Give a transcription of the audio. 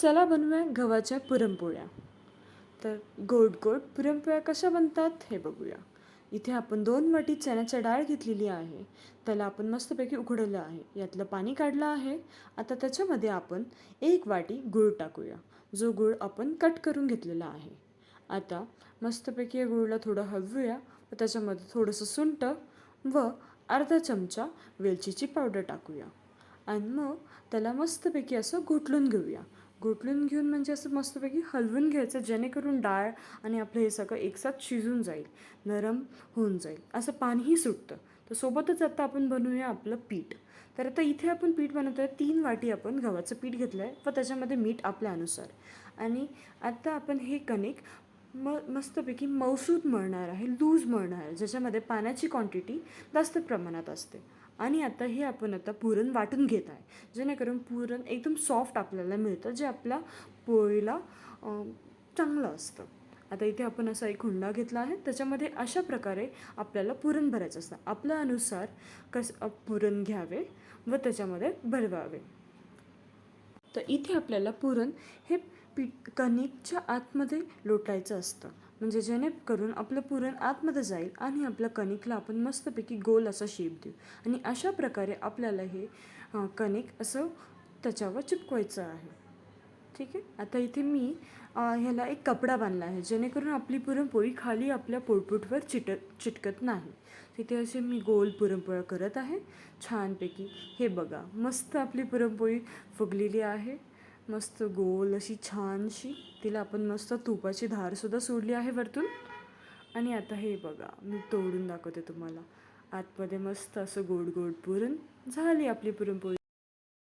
चला बनवूया गव्हाच्या पुरणपोळ्या. तर गोड गोड पुरणपोळ्या कशा बनतात हे बघूया. इथे आपण 2 वाटी चण्याची डाळ घेतलेली आहे. त्याला आपण मस्तपैकी उकडवलं आहे. यातलं पाणी काढलं आहे. आता त्याच्यामध्ये आपण 1 वाटी गूळ टाकूया, जो गूळ आपण कट करून घेतलेला आहे. आता मस्तपैकी या गुळला थोडं हलवूया व त्याच्यामध्ये थोडंसं सुंठ व अर्धा चमचा वेलचीची पावडर टाकूया आणि मग त्याला मस्तपैकी असं घोटळून घेऊया. घोटळून घेऊन म्हणजे असं मस्तपैकी हलवून घ्यायचं, जेणेकरून डाळ आणि आपलं हे सगळं एकसाथ शिजून जाईल, नरम होऊन जाईल, असं पाणीही सुटतं. तर सोबतच आता आपण बनवूया आपलं पीठ. तर आता इथे आपण पीठ बनवतो आहे. 3 वाटी आपण गव्हाचं पीठ घेतलं आहे व त्याच्यामध्ये मीठ आपल्या अनुसार. आणि आता आपण हे कणिक मस्तपैकी मऊसूत मळणार आहे, लूज मळणार आहे, ज्याच्यामध्ये पाण्याची क्वांटिटी जास्त प्रमाणात असते. आणि आता हे आपण पुरण वाटून घेत आहे, जेणेकरून पुरण एकदम सॉफ्ट आपल्याला मिळतं, जे आपल्या पोळीला चांगलं असतं. आता इथे आपण असा एक हुंडा घेतला आहे. त्याच्यामध्ये अशा प्रकारे आपल्याला पुरण भरायचं असतं. आपल्या अनुसार पुरण घ्यावे व त्याच्यामध्ये भरवावे. तर इथे आपल्याला पुरण हे कणिकच्या आतमध्ये लोटायचं असतं, म्हणजे जेणेकरून आपलं पुरण आतमध्ये जाईल आणि आपल्या कणिकला आपण मस्तपैकी गोल असा शेप देऊ. आणि अशा प्रकारे आपल्याला हे कणिक असं त्याच्यावर चिपकवायचं आहे. ठीक आहे. आता इथे मी ह्याला एक कपडा बांधला आहे, जेणेकरून आपली पुरणपोळी खाली आपल्या पोळपोटवर चिटकत नाही. तिथे असे मी गोल पुरणपोळ्या करत आहे छानपैकी. हे बघा, मस्त आपली पुरणपोळी फुगलेली आहे, मस्त गोल अशी छानशी. तिला आपण मस्त तुपाची धारसुद्धा सोडली आहे वरतून. आणि आता हे बघा, मी तोडून दाखवते तुम्हाला. आतमध्ये मस्त असं गोड गोड पुरण. झाली आपली पुरणपोळी.